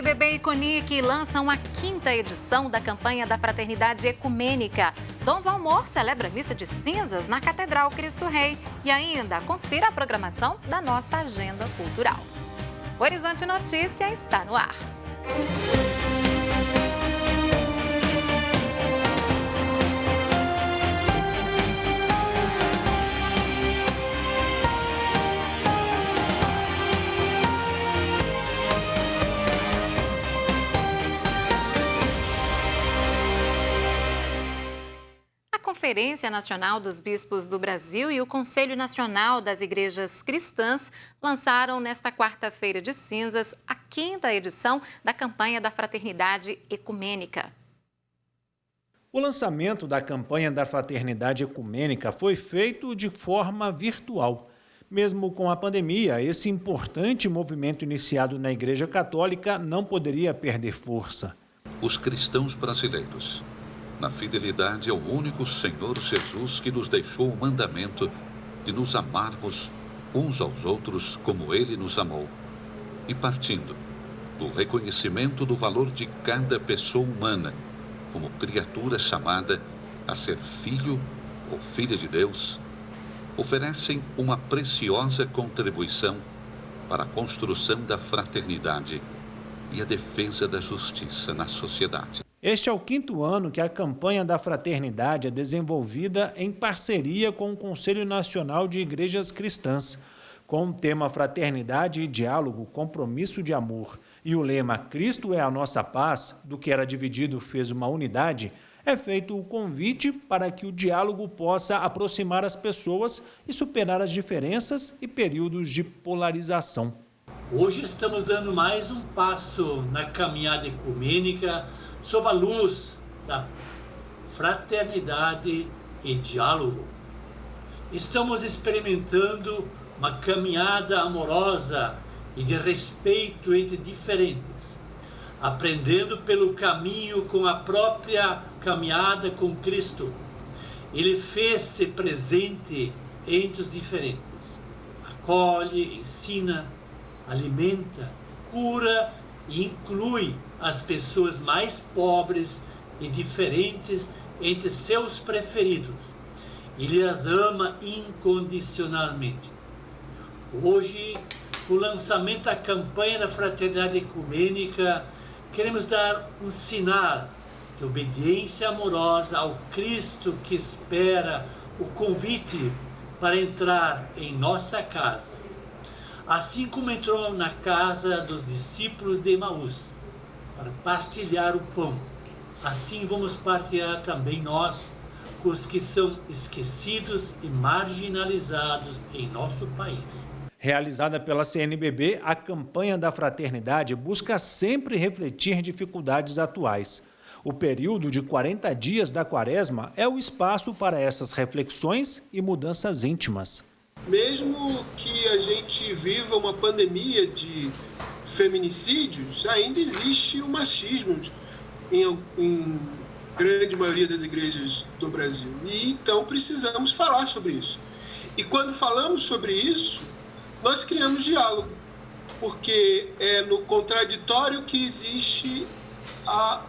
CNBB e CONIC lançam a 5ª edição da campanha da Fraternidade Ecumênica. Dom Valmor celebra a missa de cinzas na Catedral Cristo Rei. E ainda, confira a programação da nossa agenda cultural. O Horizonte Notícia está no ar. A Conferência Nacional dos Bispos do Brasil e o Conselho Nacional das Igrejas Cristãs lançaram nesta quarta-feira de cinzas a 5ª edição da campanha da Fraternidade Ecumênica. O lançamento da campanha da Fraternidade Ecumênica foi feito de forma virtual. Mesmo com a pandemia, esse importante movimento iniciado na Igreja Católica não poderia perder força. Os cristãos brasileiros, na fidelidade ao único Senhor Jesus que nos deixou o mandamento de nos amarmos uns aos outros como Ele nos amou, e partindo do reconhecimento do valor de cada pessoa humana como criatura chamada a ser filho ou filha de Deus, oferecem uma preciosa contribuição para a construção da fraternidade e a defesa da justiça na sociedade. Este é o 5º ano que a campanha da Fraternidade é desenvolvida em parceria com o Conselho Nacional de Igrejas Cristãs, com o tema Fraternidade e Diálogo, Compromisso de Amor e o lema Cristo é a nossa paz, do que era dividido fez uma unidade, é feito o convite para que o diálogo possa aproximar as pessoas e superar as diferenças e períodos de polarização. Hoje estamos dando mais um passo na caminhada ecumênica sob a luz da fraternidade e diálogo. Estamos experimentando uma caminhada amorosa e de respeito entre diferentes, aprendendo pelo caminho com a própria caminhada com Cristo. Ele fez-se presente entre os diferentes, acolhe, ensina, alimenta, cura e inclui as pessoas mais pobres e diferentes entre seus preferidos. Ele as ama incondicionalmente. Hoje, com o lançamento da campanha da Fraternidade Ecumênica, queremos dar um sinal de obediência amorosa ao Cristo que espera o convite para entrar em nossa casa. Assim como entrou na casa dos discípulos de Emaús, para partilhar o pão, assim vamos partilhar também nós com os que são esquecidos e marginalizados em nosso país. Realizada pela CNBB, a campanha da Fraternidade busca sempre refletir dificuldades atuais. O período de 40 dias da Quaresma é o espaço para essas reflexões e mudanças íntimas. Mesmo que a gente viva uma pandemia de feminicídios, ainda existe o machismo em grande maioria das igrejas do Brasil. E então precisamos falar sobre isso. E quando falamos sobre isso, nós criamos diálogo, porque é no contraditório que existe a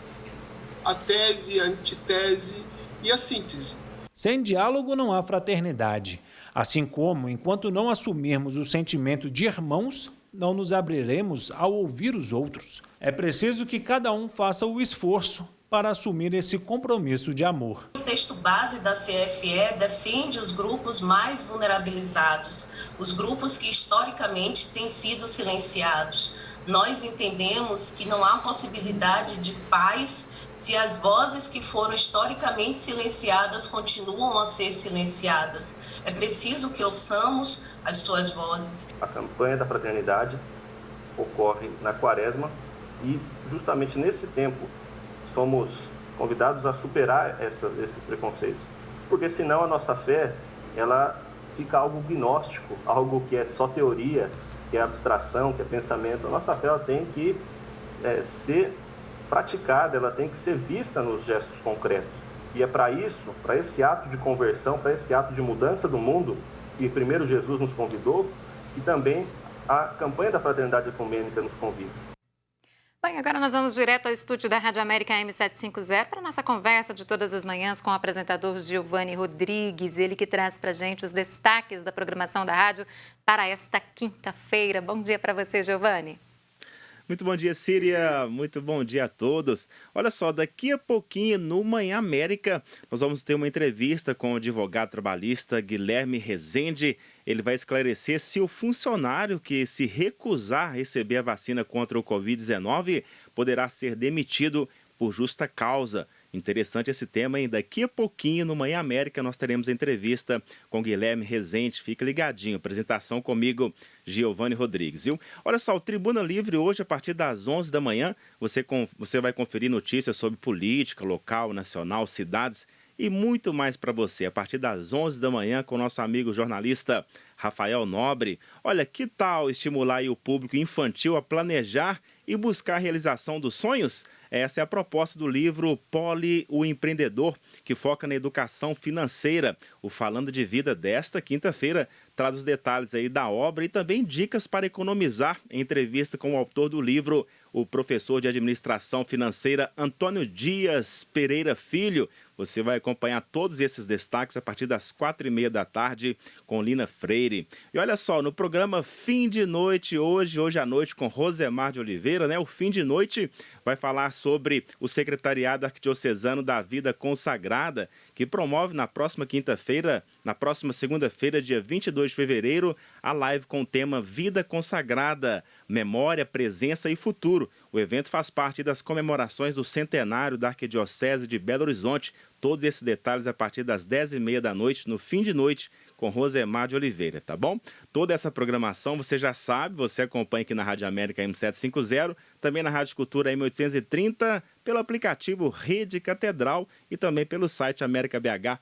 tese, a antitese e a síntese. Sem diálogo não há fraternidade. Assim como, enquanto não assumirmos o sentimento de irmãos, não nos abriremos ao ouvir os outros. É preciso que cada um faça o esforço para assumir esse compromisso de amor. O texto base da CFE defende os grupos mais vulnerabilizados, os grupos que historicamente têm sido silenciados. Nós entendemos que não há possibilidade de paz se as vozes que foram historicamente silenciadas continuam a ser silenciadas. É preciso que ouçamos as suas vozes. A campanha da fraternidade ocorre na Quaresma e justamente nesse tempo somos convidados a superar esses preconceitos, porque senão a nossa fé ela fica algo gnóstico, algo que é só teoria, que é abstração, que é pensamento. A nossa fé ela tem que ser praticada, ela tem que ser vista nos gestos concretos. E é para isso, para esse ato de conversão, para esse ato de mudança do mundo, que primeiro Jesus nos convidou, e também a campanha da Fraternidade Ecumênica nos convida. Bem, agora nós vamos direto ao estúdio da Rádio América M750 para a nossa conversa de todas as manhãs com o apresentador Giovanni Rodrigues, ele que traz para a gente os destaques da programação da rádio para esta quinta-feira. Bom dia para você, Giovanni. Muito bom dia, Síria. Muito bom dia a todos. Olha só, daqui a pouquinho no Manhã América, nós vamos ter uma entrevista com o advogado trabalhista Guilherme Rezende. Ele vai esclarecer se o funcionário que se recusar a receber a vacina contra o Covid-19 poderá ser demitido por justa causa. Interessante esse tema, hein? Daqui a pouquinho, no Manhã América, nós teremos a entrevista com Guilherme Rezende. Fica ligadinho. Apresentação comigo, Giovanni Rodrigues, viu? Olha só, o Tribuna Livre hoje, a partir das 11 da manhã, você vai conferir notícias sobre política, local, nacional, cidades e muito mais para você. A partir das 11 da manhã, com o nosso amigo jornalista Rafael Nobre. Olha, que tal estimular aí o público infantil a planejar e buscar a realização dos sonhos? Essa é a proposta do livro Poli, o Empreendedor, que foca na educação financeira. O Falando de Vida desta quinta-feira traz os detalhes aí da obra e também dicas para economizar. Em entrevista com o autor do livro, o professor de administração financeira Antônio Dias Pereira Filho. Você vai acompanhar todos esses destaques a partir das 4h30 da tarde com Lina Freire. E olha só, no programa Fim de Noite, hoje à noite, com Rosemar de Oliveira, né? O Fim de Noite vai falar sobre o Secretariado Arquidiocesano da Vida Consagrada, que promove na próxima quinta-feira, na próxima segunda-feira, dia 22 de fevereiro, a live com o tema Vida Consagrada, Memória, Presença e Futuro. O evento faz parte das comemorações do centenário da Arquidiocese de Belo Horizonte. Todos esses detalhes a partir das 10h30 da noite, no Fim de Noite, com Rosemar de Oliveira, tá bom? Toda essa programação você já sabe, você acompanha aqui na Rádio América M750, também na Rádio Cultura M830, pelo aplicativo Rede Catedral e também pelo site americabh.com.br.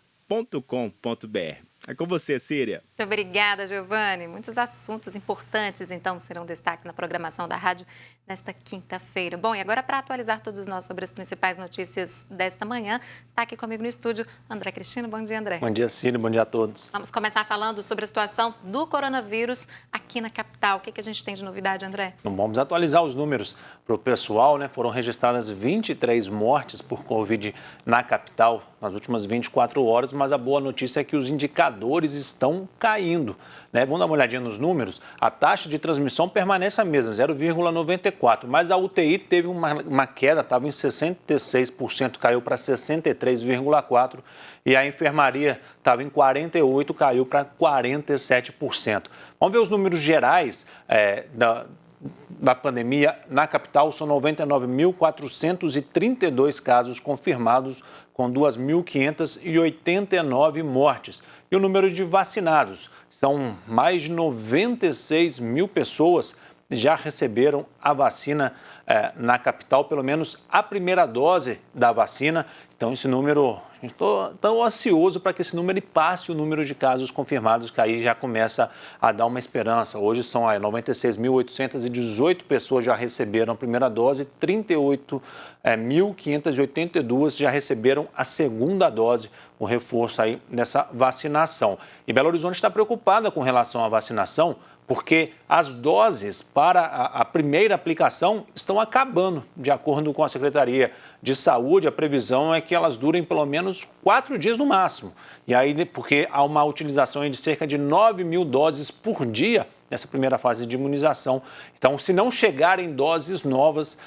É com você, Síria. Muito obrigada, Giovanni. Muitos assuntos importantes, então, serão destaque na programação da rádio nesta quinta-feira. Bom, e agora, para atualizar todos nós sobre as principais notícias desta manhã, está aqui comigo no estúdio André Cristino. Bom dia, André. Bom dia, Síria. Bom dia a todos. Vamos começar falando sobre a situação do coronavírus aqui na capital. O que a gente tem de novidade, André? Vamos atualizar os números para o pessoal, né? Foram registradas 23 mortes por Covid na capital nas últimas 24 horas, mas a boa notícia é que os indicadores estão caindo, né? Vamos dar uma olhadinha nos números. A taxa de transmissão permanece a mesma, 0,94, mas a UTI teve uma queda, estava em 66%, caiu para 63,4%, e a enfermaria estava em 48%, caiu para 47%. Vamos ver os números gerais da pandemia na capital. São 99.432 casos confirmados, com 2.589 mortes. E o número de vacinados, são mais de 96 mil pessoas já receberam a vacina na capital, pelo menos a primeira dose da vacina. Então, esse número, estou tão ansioso para que esse número passe o número de casos confirmados, que aí já começa a dar uma esperança. Hoje são 96.818 pessoas já receberam a primeira dose, 38.582 já receberam a segunda dose, o reforço aí dessa vacinação. E Belo Horizonte está preocupada com relação à vacinação, porque as doses para a primeira aplicação estão acabando. De acordo com a Secretaria de Saúde, a previsão é que elas durem pelo menos 4 dias no máximo. E aí, porque há uma utilização de cerca de 9 mil doses por dia nessa primeira fase de imunização. Então, se não chegarem doses novas,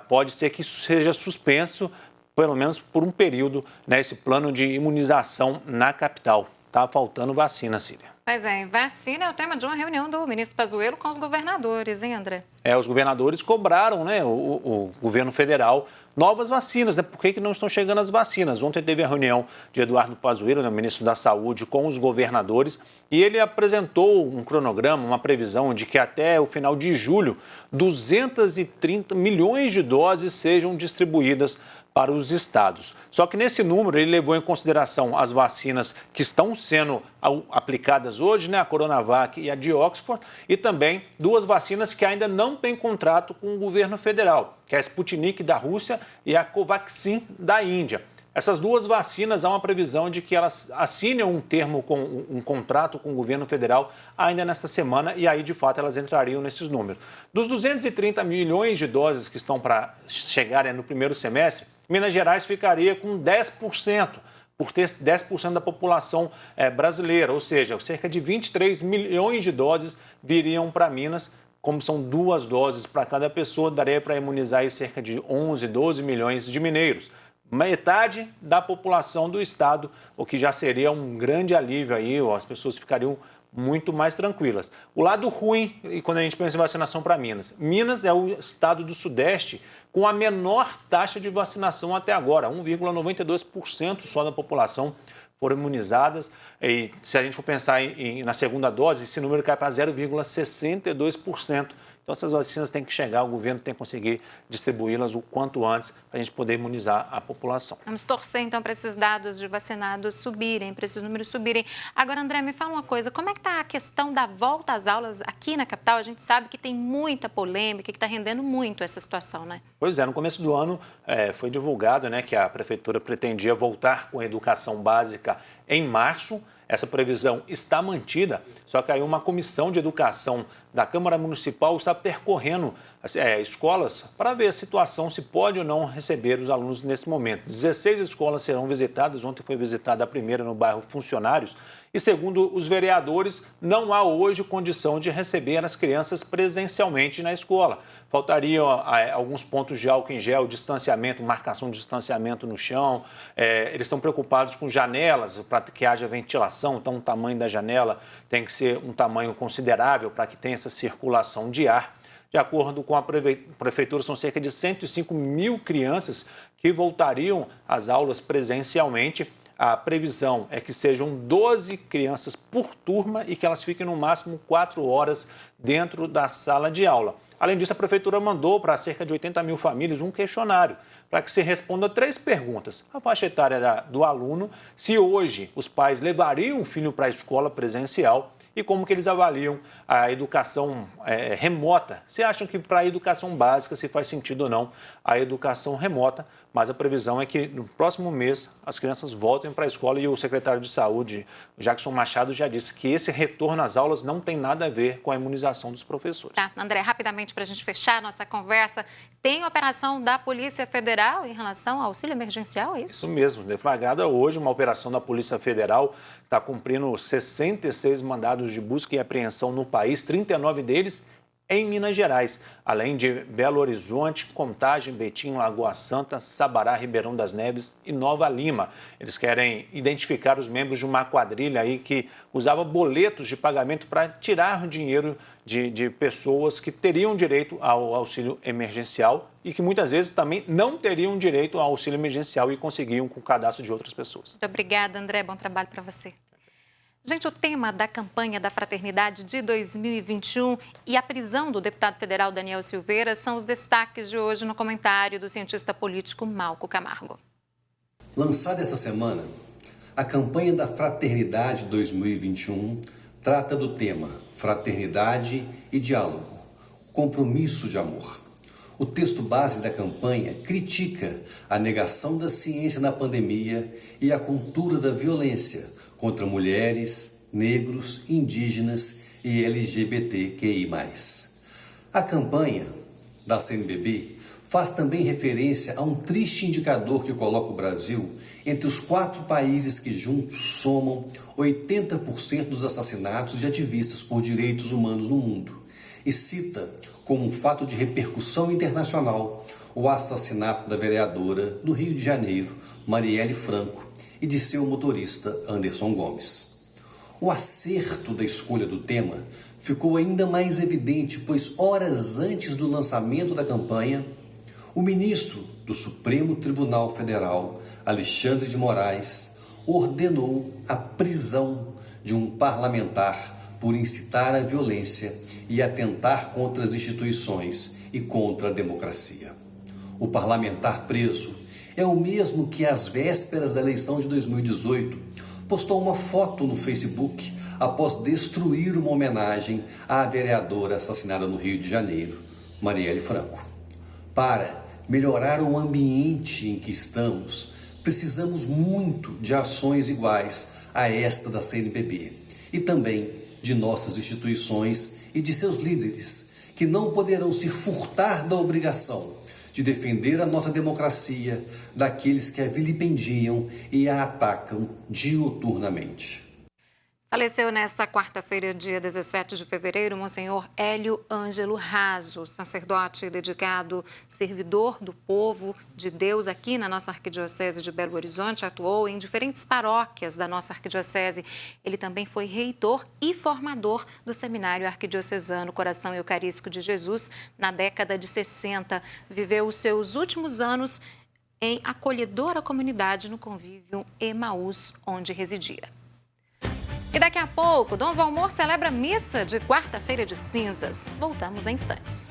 pode ser que isso seja suspenso, pelo menos por um período, esse plano de imunização na capital. Está faltando vacina, Síria. Pois é, vacina é o tema de uma reunião do ministro Pazuello com os governadores, hein, André? Os governadores cobraram, o governo federal, novas vacinas, Por que não estão chegando as vacinas? Ontem teve a reunião de Eduardo Pazuello, o ministro da Saúde, com os governadores, e ele apresentou um cronograma, uma previsão de que até o final de julho, 230 milhões de doses sejam distribuídas para os estados. Só que nesse número ele levou em consideração as vacinas que estão sendo aplicadas hoje, a Coronavac e a de Oxford, e também 2 vacinas que ainda não têm contrato com o governo federal, que é a Sputnik da Rússia e a Covaxin da Índia. Essas duas vacinas, há uma previsão de que elas assinem um contrato com o governo federal ainda nesta semana e aí, de fato, elas entrariam nesses números. Dos 230 milhões de doses que estão para chegarem no primeiro semestre, Minas Gerais ficaria com 10%. Por ter 10% da população brasileira, ou seja, cerca de 23 milhões de doses viriam para Minas. Como são 2 doses para cada pessoa, daria para imunizar aí cerca de 11, 12 milhões de mineiros. Metade da população do estado, o que já seria um grande alívio aí, as pessoas ficariam muito mais tranquilas. O lado ruim, e quando a gente pensa em vacinação para Minas, Minas é o estado do Sudeste com a menor taxa de vacinação até agora, 1,92% só da população foram imunizadas. E se a gente for pensar na segunda dose, esse número cai para 0,62%. Então, essas vacinas têm que chegar, o governo tem que conseguir distribuí-las o quanto antes para a gente poder imunizar a população. Vamos torcer, então, para esses dados de vacinados subirem, para esses números subirem. Agora, André, me fala uma coisa, como é que está a questão da volta às aulas aqui na capital? A gente sabe que tem muita polêmica, que está rendendo muito essa situação, né? Pois é, no começo do ano foi divulgado, né, que a prefeitura pretendia voltar com a educação básica em março. Essa previsão está mantida, só que aí uma comissão de educação da Câmara Municipal está percorrendo escolas para ver a situação, se pode ou não receber os alunos nesse momento. 16 escolas serão visitadas, ontem foi visitada a primeira no bairro Funcionários, e segundo os vereadores, não há hoje condição de receber as crianças presencialmente na escola. Faltariam alguns pontos de álcool em gel, distanciamento, marcação de distanciamento no chão. Eles estão preocupados com janelas, para que haja ventilação, então o tamanho da janela tem que ser um tamanho considerável para que tenha essa circulação de ar. De acordo com a prefeitura, são cerca de 105 mil crianças que voltariam às aulas presencialmente. A previsão é que sejam 12 crianças por turma e que elas fiquem no máximo 4 horas dentro da sala de aula. Além disso, a prefeitura mandou para cerca de 80 mil famílias um questionário para que se responda 3 perguntas. A faixa etária do aluno, se hoje os pais levariam o filho para a escola presencial e como que eles avaliam a educação remota. Se acham que para a educação básica se faz sentido ou não a educação remota, mas a previsão é que no próximo mês as crianças voltem para a escola e o secretário de Saúde, Jackson Machado, já disse que esse retorno às aulas não tem nada a ver com a imunização dos professores. Tá, André, rapidamente para a gente fechar a nossa conversa, tem operação da Polícia Federal em relação ao auxílio emergencial, é isso? Isso mesmo, deflagrada hoje uma operação da Polícia Federal, está cumprindo 66 mandados de busca e apreensão no país, 39 deles em Minas Gerais, além de Belo Horizonte, Contagem, Betim, Lagoa Santa, Sabará, Ribeirão das Neves e Nova Lima. Eles querem identificar os membros de uma quadrilha aí que usava boletos de pagamento para tirar o dinheiro de pessoas que teriam direito ao auxílio emergencial e que muitas vezes também não teriam direito ao auxílio emergencial e conseguiam com o cadastro de outras pessoas. Muito obrigada, André. Bom trabalho para você. Gente, o tema da campanha da Fraternidade de 2021 e a prisão do deputado federal Daniel Silveira são os destaques de hoje no comentário do cientista político Malco Camargo. Lançada esta semana, a campanha da Fraternidade 2021 trata do tema Fraternidade e Diálogo, Compromisso de Amor. O texto base da campanha critica a negação da ciência na pandemia e a cultura da violência contra mulheres, negros, indígenas e LGBTQI+. A campanha da CNBB faz também referência a um triste indicador que coloca o Brasil entre os 4 países que juntos somam 80% dos assassinatos de ativistas por direitos humanos no mundo e cita como um fato de repercussão internacional o assassinato da vereadora do Rio de Janeiro, Marielle Franco, e de seu motorista Anderson Gomes. O acerto da escolha do tema ficou ainda mais evidente, pois horas antes do lançamento da campanha, o ministro do Supremo Tribunal Federal, Alexandre de Moraes, ordenou a prisão de um parlamentar por incitar a violência e atentar contra as instituições e contra a democracia. O parlamentar preso é o mesmo que, às vésperas da eleição de 2018, postou uma foto no Facebook após destruir uma homenagem à vereadora assassinada no Rio de Janeiro, Marielle Franco. Para melhorar o ambiente em que estamos, Precisamos muito de ações iguais a esta da CNBB e também de nossas instituições e de seus líderes, que não poderão se furtar da obrigação de defender a nossa democracia daqueles que a vilipendiam e a atacam diuturnamente. Faleceu nesta quarta-feira, dia 17 de fevereiro, Monsenhor Hélio Ângelo Raso, sacerdote dedicado, servidor do povo de Deus aqui na nossa Arquidiocese de Belo Horizonte, atuou em diferentes paróquias da nossa Arquidiocese. Ele também foi reitor e formador do Seminário Arquidiocesano Coração Eucarístico de Jesus na década de 60. Viveu os seus últimos anos em acolhedora comunidade no convívio Emaús, onde residia. E daqui a pouco, Dom Valmor celebra missa de quarta-feira de cinzas. Voltamos em instantes.